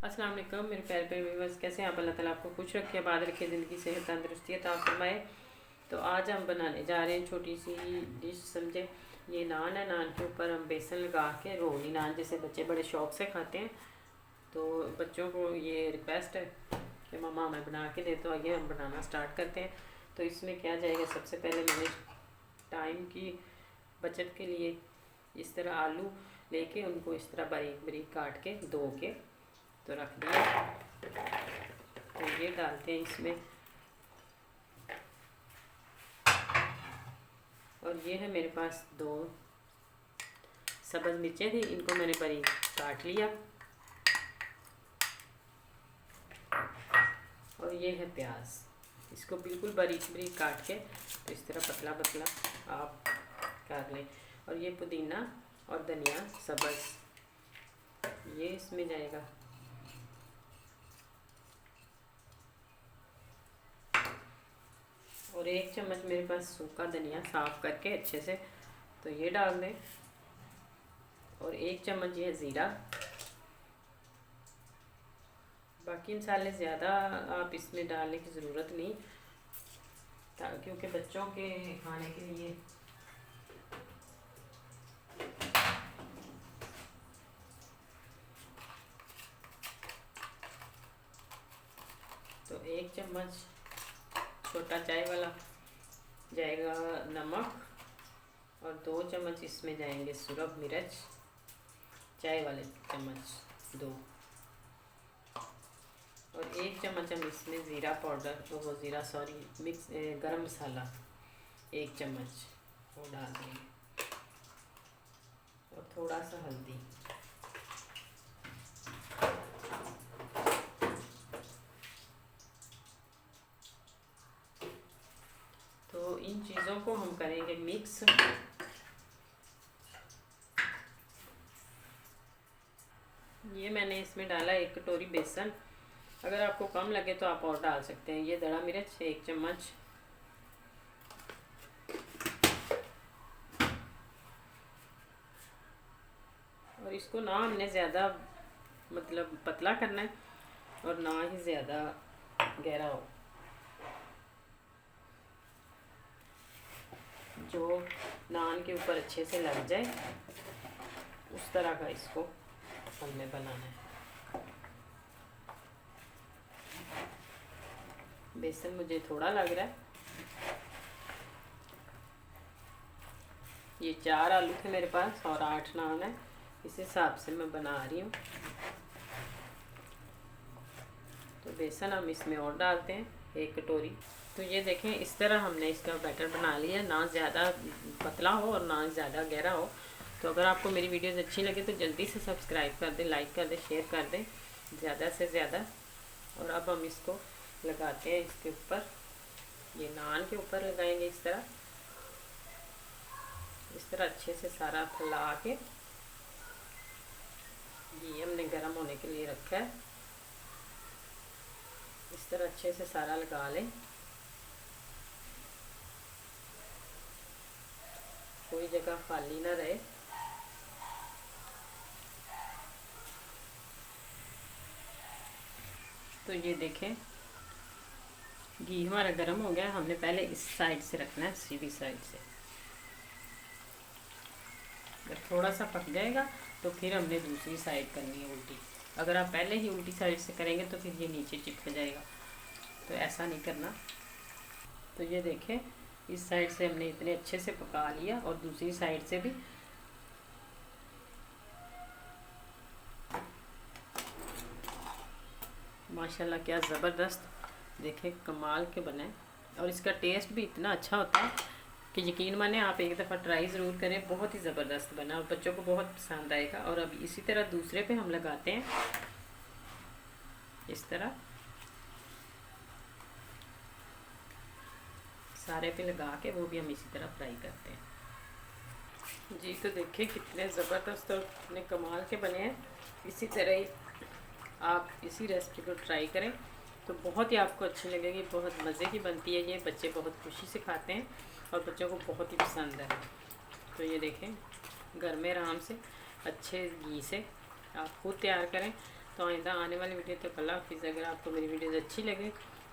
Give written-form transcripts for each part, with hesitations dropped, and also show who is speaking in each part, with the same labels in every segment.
Speaker 1: अस्सलाम वालेकुम मेरे प्यारे प्यारे व्यूअर्स, कैसे हैं आप? अल्लाह ताला आपको खुश रखे, आबाद रखे, ज़िंदगी सेहत तंदुरुस्ती अता फरमाए। तो आज हम बनाने जा रहे हैं छोटी सी डिश समझे। ये नान है, नान के ऊपर हम बेसन लगा के रोली नान जैसे बच्चे बड़े शौक़ से खाते हैं। तो बच्चों को ये रिक्वेस्ट है कि मम्मा हमें बना के दे, तो आइए हम बनाना स्टार्ट करते हैं। तो इसमें क्या जाएगा, सबसे पहले मैंने टाइम की बचत के लिए इस तरह आलू लेके उनको इस तरह बारीक बारीक काट के धो के तो रख दिया। तो ये डालते हैं इसमें, और ये है मेरे पास 2 सब्ज़ मिर्चें थी, इनको मैंने बारीक काट लिया। और ये है प्याज, इसको बिल्कुल बारीक बारीक काट के तो इस तरह पतला पतला आप काट लें। और ये पुदीना और धनिया सब्ज़ ये इसमें जाएगा। और 1 चम्मच मेरे पास सूखा धनिया साफ़ करके अच्छे से तो ये डाल दें। और 1 चम्मच ये ज़ीरा। बाकी मसाले ज़्यादा आप इसमें डालने की ज़रूरत नहीं, क्योंकि बच्चों के खाने के लिए तो 1 चम्मच छोटा चाय वाला जाएगा नमक, और 2 चम्मच इसमें जाएंगे सुरख मिर्च, चाय वाले चम्मच 2। और 1 चम्मच हम इसमें ज़ीरा पाउडर, वो ज़ीरा सॉरी मिक्स गरम मसाला 1 चम्मच वो डाल देंगे। और थोड़ा सा हल्दी। तो इन चीज़ों को हम करेंगे मिक्स। ये मैंने इसमें डाला 1 कटोरी बेसन, अगर आपको कम लगे तो आप और डाल सकते हैं। ये दड़ा मिर्च 1 चम्मच, और इसको ना हमने ज़्यादा मतलब पतला करना है और ना ही ज़्यादा गहरा हो, जो नान के ऊपर अच्छे से लग जाए उस तरह का इसको हमने बनाना है। बेसन मुझे थोड़ा लग रहा है। ये 4 आलू थे मेरे पास और 8 नान है, इस हिसाब से मैं बना रही हूँ। तो बेसन हम इसमें और डालते हैं 1 कटोरी। तो ये देखें, इस तरह हमने इसका बैटर बना लिया, ना ज़्यादा पतला हो और ना ज़्यादा गहरा हो। तो अगर आपको मेरी वीडियोज़ अच्छी लगे तो जल्दी से सब्सक्राइब कर दें, लाइक कर दें, शेयर कर दें ज़्यादा से ज़्यादा। और अब हम इसको लगाते हैं इसके ऊपर, ये नान के ऊपर लगाएंगे इस तरह अच्छे से सारा फैला के। ये हमने गर्म होने के लिए रखा है, इस तरह अच्छे से सारा लगा लें, कोई जगह खाली ना रहे। तो ये देखें, घी हमारा गर्म हो गया। हमने पहले इस साइड से रखना है, सीधी साइड से। जब थोड़ा सा पक जाएगा तो फिर हमने दूसरी साइड करनी है उल्टी। अगर आप पहले ही उल्टी साइड से करेंगे तो फिर ये नीचे चिपक जाएगा, तो ऐसा नहीं करना। तो ये देखें, इस साइड से हमने इतने अच्छे से पका लिया और दूसरी साइड से भी। माशाल्लाह क्या ज़बरदस्त, देखें कमाल के बने। और इसका टेस्ट भी इतना अच्छा होता है कि यकीन माने आप एक दफ़ा ट्राई ज़रूर करें। बहुत ही ज़बरदस्त बना और बच्चों को बहुत पसंद आएगा। और अब इसी तरह दूसरे पे हम लगाते हैं, इस तरह सारे पे लगा के वो भी हम इसी तरह फ्राई करते हैं। जी तो देखिए कितने ज़बरदस्त और कितने कमाल के बने हैं। इसी तरह ही आप इसी रेसिपी को ट्राई करें तो बहुत ही आपको अच्छी लगेगी। बहुत मज़े की बनती है ये, बच्चे बहुत खुशी से खाते हैं और बच्चों को बहुत ही पसंद है। तो ये देखें, घर में आराम से अच्छे घी से आप खुद तैयार करें। तो आइंदा आने वाली वीडियो तक अल्लाह हाफिज़। अगर आपको मेरी वीडियोज़ अच्छी लगे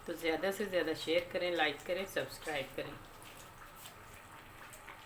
Speaker 1: तो ज़्यादा से ज़्यादा शेयर करें, लाइक करें, सब्सक्राइब करें।